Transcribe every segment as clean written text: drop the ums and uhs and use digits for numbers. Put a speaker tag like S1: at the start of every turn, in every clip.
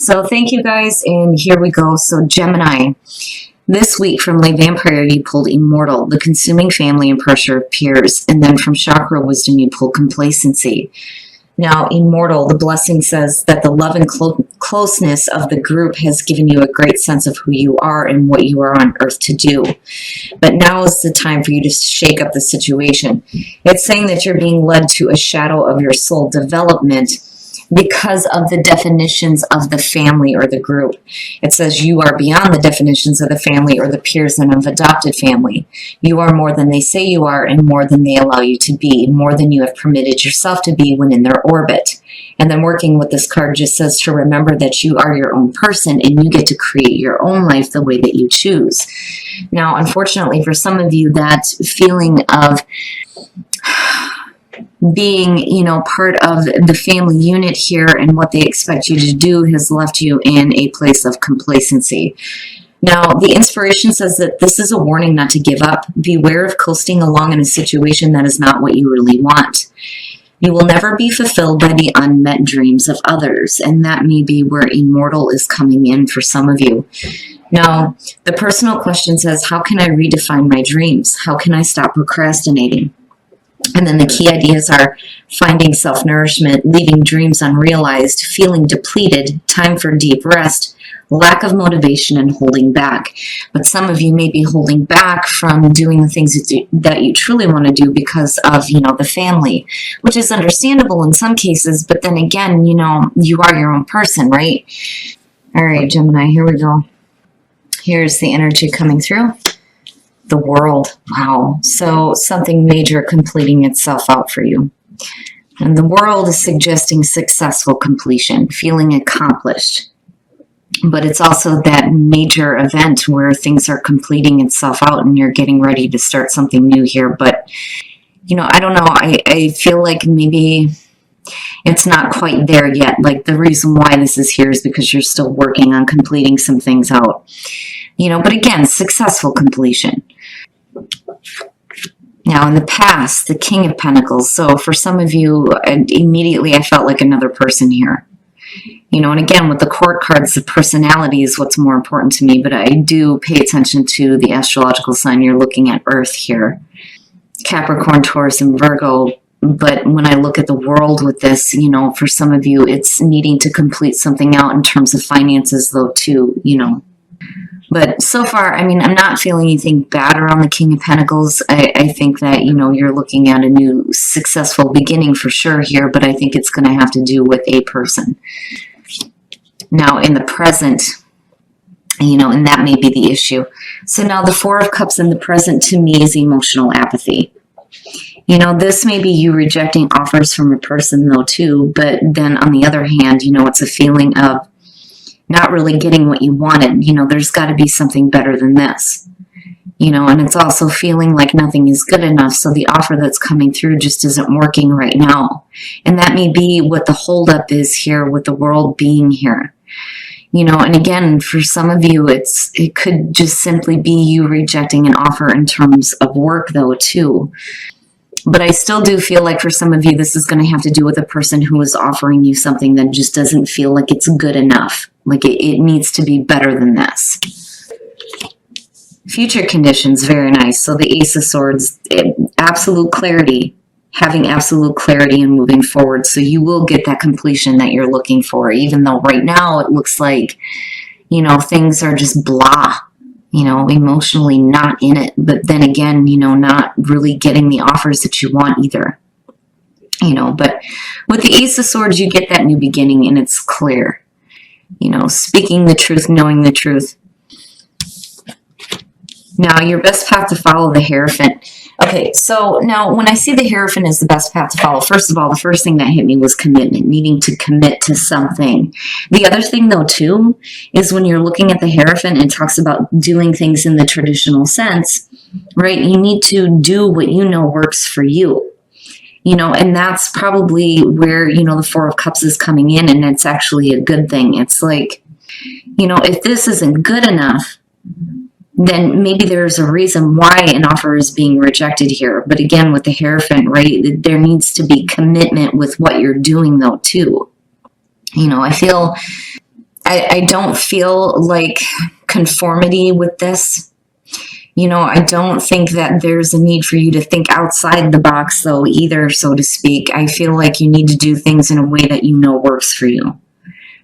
S1: So thank you guys, and here we go. So Gemini, this week from Lay Vampire, you pulled Immortal, the consuming family and pressure of peers. And then from Chakra Wisdom, you pulled Complacency. Now, Immortal, the blessing says that the love and closeness of the group has given you a great sense of who you are and what you are on earth to do. But now is the time for you to shake up the situation. It's saying that you're being led to a shadow of your soul development because of the definitions of the family or the group. It says you are beyond the definitions of the family or the peers and of adopted family. You are more than they say you are and more than they allow you to be, more than you have permitted yourself to be when in their orbit. And then working with this card just says to remember that you are your own person and you get to create your own life the way that you choose. Now, unfortunately, for some of you, that feeling of being, part of the family unit here and what they expect you to do has left you in a place of complacency. Now, the inspiration says that this is a warning not to give up. Beware of coasting along in a situation that is not what you really want. You will never be fulfilled by the unmet dreams of others, and that may be where Immortal is coming in for some of you. Now, the personal question says, how can I redefine my dreams? How can I stop procrastinating? And then the key ideas are finding self-nourishment, leaving dreams unrealized, feeling depleted, time for deep rest, lack of motivation, and holding back. But some of you may be holding back from doing the things that you truly want to do because of, the family, which is understandable in some cases. But then again, you are your own person, right? All right, Gemini, here we go. Here's the energy coming through. The World. Wow. So something major completing itself out for you. And the World is suggesting successful completion, feeling accomplished. But it's also that major event where things are completing itself out and you're getting ready to start something new here. But, I don't know. I feel like maybe it's not quite there yet. Like the reason why this is here is because you're still working on completing some things out. But again, successful completion. Now, in the past, the King of Pentacles. So for some of you, immediately I felt like another person here. And again, with the court cards, the personality is what's more important to me, but I do pay attention to the astrological sign. You're looking at Earth here. Capricorn, Taurus, and Virgo. But when I look at the World with this, for some of you, it's needing to complete something out in terms of finances, though, too, But so far, I'm not feeling anything bad around the King of Pentacles. I think that, you're looking at a new successful beginning for sure here, but I think it's going to have to do with a person. Now, in the present, and that may be the issue. So now the Four of Cups in the present to me is emotional apathy. This may be you rejecting offers from a person, though, too, but then on the other hand, it's a feeling of not really getting what you wanted. There's got to be something better than this. And it's also feeling like nothing is good enough, so the offer that's coming through just isn't working right now. And that may be what the holdup is here with the World being here. And again, for some of you, it could just simply be you rejecting an offer in terms of work, though, too. But I still do feel like for some of you, this is going to have to do with a person who is offering you something that just doesn't feel like it's good enough. Like it needs to be better than this. Future conditions, very nice. So the Ace of Swords, absolute clarity, having absolute clarity and moving forward. So you will get that completion that you're looking for, even though right now it looks like, things are just blah. Emotionally not in it, but then again, not really getting the offers that you want either. But with the Ace of Swords, you get that new beginning and it's clear. Speaking the truth, knowing the truth. Now, your best path to follow, the Hierophant. Okay, so now when I see the Hierophant as the best path to follow, first of all, the first thing that hit me was commitment, needing to commit to something. The other thing, though, too, is when you're looking at the Hierophant, it talks about doing things in the traditional sense, right? You need to do what you know works for you. And that's probably where, the Four of Cups is coming in, and it's actually a good thing. It's like, if this isn't good enough, then maybe there's a reason why an offer is being rejected here. But again, with the Hierophant, right, there needs to be commitment with what you're doing, though, too. I feel I don't feel like conformity with this. I don't think that there's a need for you to think outside the box, though, either, so to speak. I feel like you need to do things in a way that works for you.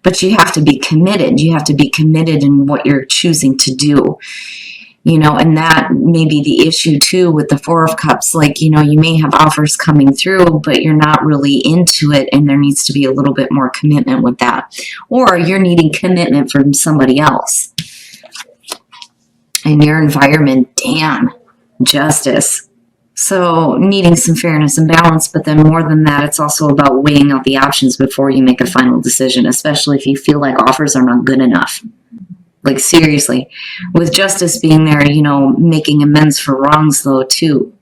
S1: But you have to be committed. You have to be committed in what you're choosing to do. And that may be the issue, too, with the Four of Cups. Like, you may have offers coming through, but you're not really into it, and there needs to be a little bit more commitment with that. Or you're needing commitment from somebody else. In your environment, damn, justice. So needing some fairness and balance, but then more than that, it's also about weighing out the options before you make a final decision, especially if you feel like offers are not good enough. Like, seriously. With justice being there, making amends for wrongs, though, too.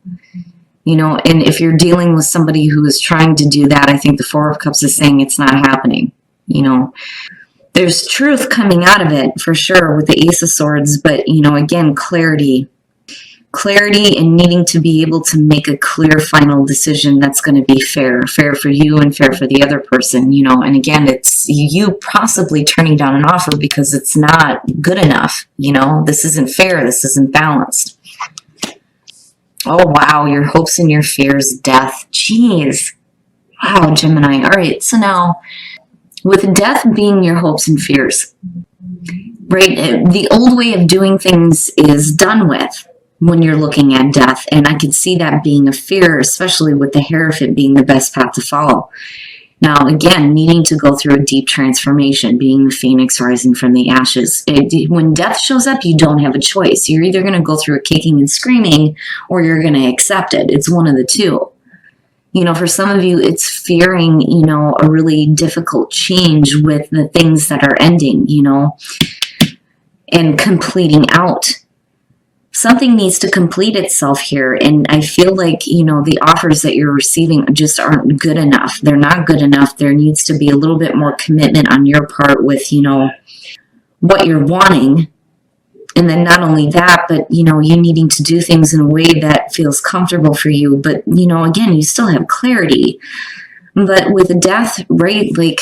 S1: And if you're dealing with somebody who is trying to do that, I think the Four of Cups is saying it's not happening. There's truth coming out of it, for sure, with the Ace of Swords, but, again, clarity and needing to be able to make a clear final decision that's going to be fair for you and fair for the other person, and again, it's you possibly turning down an offer because it's not good enough, this isn't fair, this isn't balanced. Oh, wow, your hopes and your fears, death, jeez. Wow, Gemini. All right, so now, with death being your hopes and fears, right, the old way of doing things is done with when you're looking at death, and I could see that being a fear, especially with the Hierophant being the best path to follow. Now, again, needing to go through a deep transformation, being the phoenix rising from the ashes. When death shows up, you don't have a choice. You're either going to go through a kicking and screaming, or you're going to accept it. It's one of the two. For some of you, it's fearing, a really difficult change with the things that are ending, and completing out. Something needs to complete itself here, and I feel like, the offers that you're receiving just aren't good enough. They're not good enough. There needs to be a little bit more commitment on your part with, what you're wanting. And then not only that, but, you needing to do things in a way that feels comfortable for you. But, again, you still have clarity. But with death, right, like,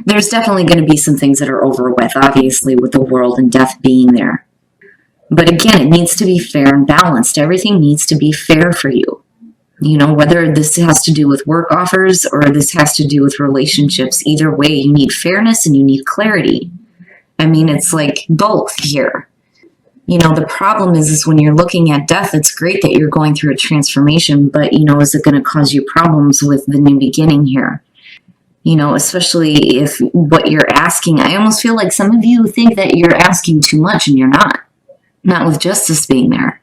S1: there's definitely going to be some things that are over with, obviously, with the world and death being there. But again, it needs to be fair and balanced. Everything needs to be fair for you. Whether this has to do with work offers or this has to do with relationships, either way, you need fairness and you need clarity. I mean, it's like both here. The problem is when you're looking at death, it's great that you're going through a transformation, but, is it going to cause you problems with the new beginning here? Especially if what you're asking, I almost feel like some of you think that you're asking too much and you're not. Not with justice being there.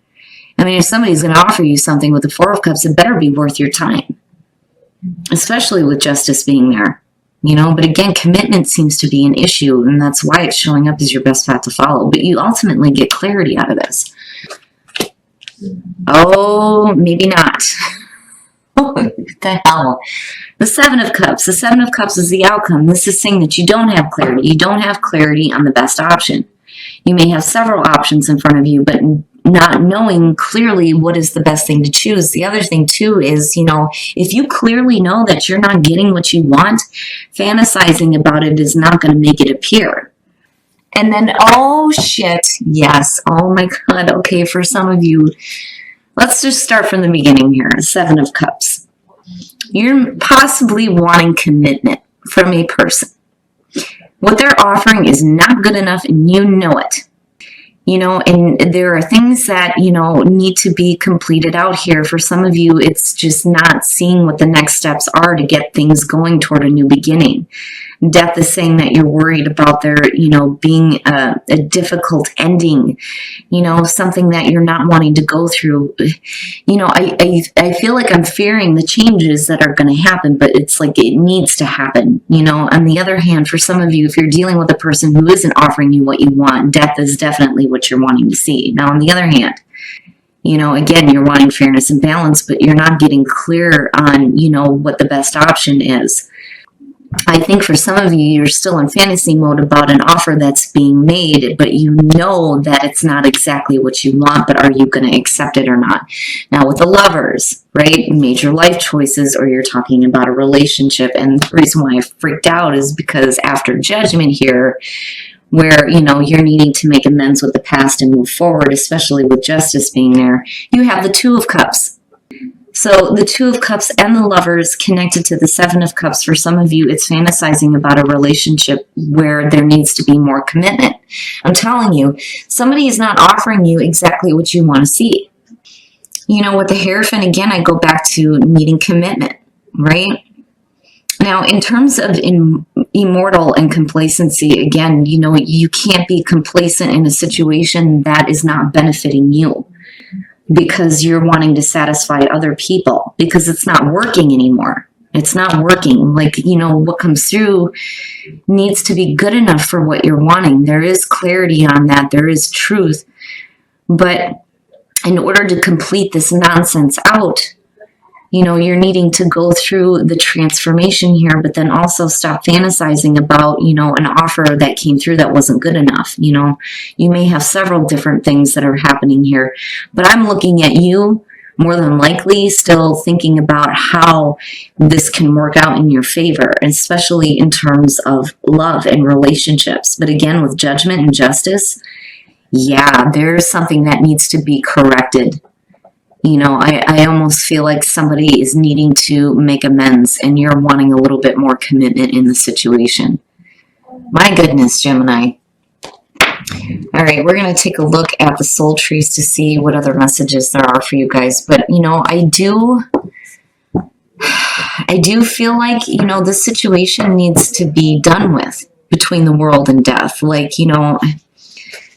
S1: I mean, if somebody's going to offer you something with the Four of Cups, it better be worth your time. Especially with justice being there. But again, commitment seems to be an issue, and that's why it's showing up as your best path to follow. But you ultimately get clarity out of this. Oh, maybe not. What the hell? The Seven of Cups. The Seven of Cups is the outcome. This is saying that you don't have clarity. You don't have clarity on the best option. You may have several options in front of you, but not knowing clearly what is the best thing to choose. The other thing, too, is, if you clearly know that you're not getting what you want, fantasizing about it is not going to make it appear. And then, oh, shit, yes, oh, my God, okay, for some of you, let's just start from the beginning here, Seven of Cups. You're possibly wanting commitment from a person. What they're offering is not good enough, and you know it. And there are things that, need to be completed out here. For some of you, it's just not seeing what the next steps are to get things going toward a new beginning. Death is saying that you're worried about there, being a difficult ending, something that you're not wanting to go through. I feel like I'm fearing the changes that are going to happen, but it's like it needs to happen. On the other hand, for some of you, if you're dealing with a person who isn't offering you what you want, death is definitely what you're wanting to see. Now, on the other hand, again, you're wanting fairness and balance, but you're not getting clear on, what the best option is. I think for some of you, you're still in fantasy mode about an offer that's being made, but you know that it's not exactly what you want, but are you going to accept it or not? Now with the Lovers, right, major life choices, or you're talking about a relationship, and the reason why I freaked out is because after Judgment here, where, you know, you're needing to make amends with the past and move forward, especially with Justice being there, you have the Two of Cups. So the Two of Cups and the Lovers connected to the Seven of Cups. For some of you, it's fantasizing about a relationship where there needs to be more commitment. I'm telling you, somebody is not offering you exactly what you want to see. You know, with the Hierophant, again, I go back to needing commitment, right? Now, in terms of immortal and complacency, again, you know, you can't be complacent in a situation that is not benefiting you, because you're wanting to satisfy other people, because it's not working anymore. It's not working. Like, you know, what comes through needs to be good enough for what you're wanting. There is clarity on that. There is truth. But in order to complete this nonsense out, you know, you're needing to go through the transformation here, but then also stop fantasizing about, you know, an offer that came through that wasn't good enough. You know, you may have several different things that are happening here, but I'm looking at you more than likely still thinking about how this can work out in your favor, especially in terms of love and relationships. But again, with Judgment and Justice, yeah, there's something that needs to be corrected. You know, I almost feel like somebody is needing to make amends and you're wanting a little bit more commitment in the situation. My goodness, Gemini. All right, we're going to take a look at the soul trees to see what other messages there are for you guys. But, you know, I do feel like, you know, this situation needs to be done with between the world and death. Like, you know,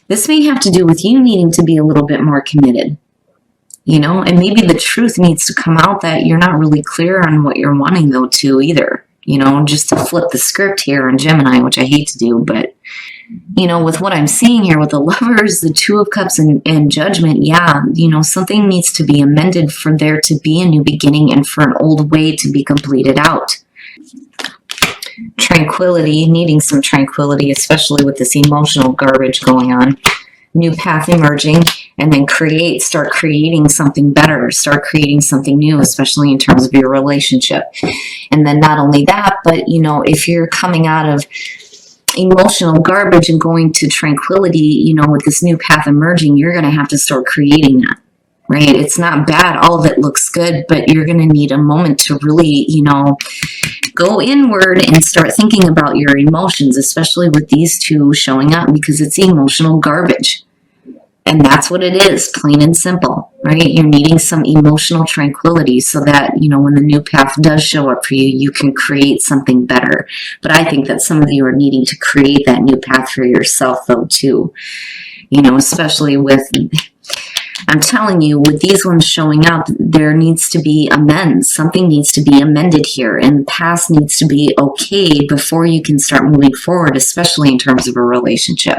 S1: this may have to do with you needing to be a little bit more committed. You know, and maybe the truth needs to come out that you're not really clear on what you're wanting, though, too, either. You know, just to flip the script here on Gemini, which I hate to do. But, you know, with what I'm seeing here with the Lovers, the Two of Cups, and Judgment, yeah, you know, something needs to be amended for there to be a new beginning and for an old way to be completed out. Tranquility, needing some tranquility, especially with this emotional garbage going on. New path emerging, and then start creating something better, start creating something new, especially in terms of your relationship. And then not only that, but, you know, if you're coming out of emotional garbage and going to tranquility, you know, with this new path emerging, you're going to have to start creating that, right? It's not bad. All of it looks good, but you're going to need a moment to really, you know, go inward and start thinking about your emotions, especially with these two showing up, because it's emotional garbage. And that's what it is, plain and simple, right? You're needing some emotional tranquility so that, you know, when the new path does show up for you, you can create something better. But I think that some of you are needing to create that new path for yourself, though, too. You know, especially with, I'm telling you, with these ones showing up, there needs to be amends. Something needs to be amended here, and the past needs to be okay before you can start moving forward, especially in terms of a relationship.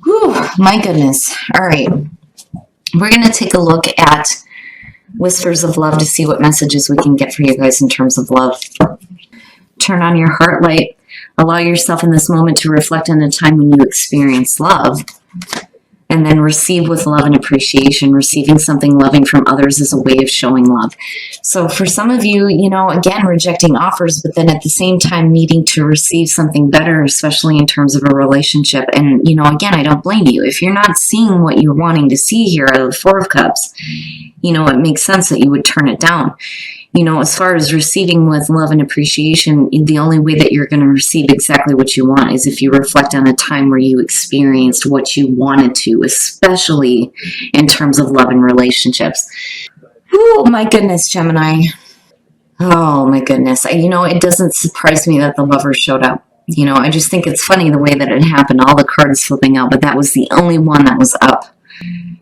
S1: Whew, my goodness. All right. We're going to take a look at Whispers of Love to see what messages we can get for you guys in terms of love. Turn on your heart light. Allow yourself in this moment to reflect on a time when you experienced love. And then receive with love and appreciation. Receiving something loving from others is a way of showing love. So for some of you, you know, again, rejecting offers, but then at the same time needing to receive something better, especially in terms of a relationship. And, you know, again, I don't blame you. If you're not seeing what you're wanting to see here out of the Four of Cups, you know, it makes sense that you would turn it down. You know, as far as receiving with love and appreciation, the only way that you're going to receive exactly what you want is if you reflect on a time where you experienced what you wanted to, especially in terms of love and relationships. Oh, my goodness, Gemini. Oh, my goodness. You know, it doesn't surprise me that the Lover showed up. You know, I just think it's funny the way that it happened, all the cards flipping out, but that was the only one that was up.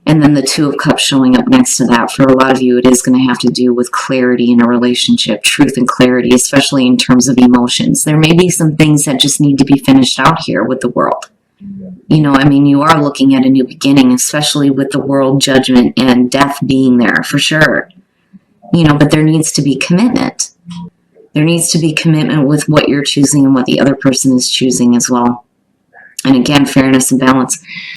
S1: And then the Two of Cups showing up next to that. For a lot of you, it is going to have to do with clarity in a relationship, truth and clarity, especially in terms of emotions. There may be some things that just need to be finished out here with the world. You know, I mean, you are looking at a new beginning, especially with the world, Judgment, and death being there, for sure. You know, but there needs to be commitment. There needs to be commitment with what you're choosing and what the other person is choosing as well. And again, fairness and balance.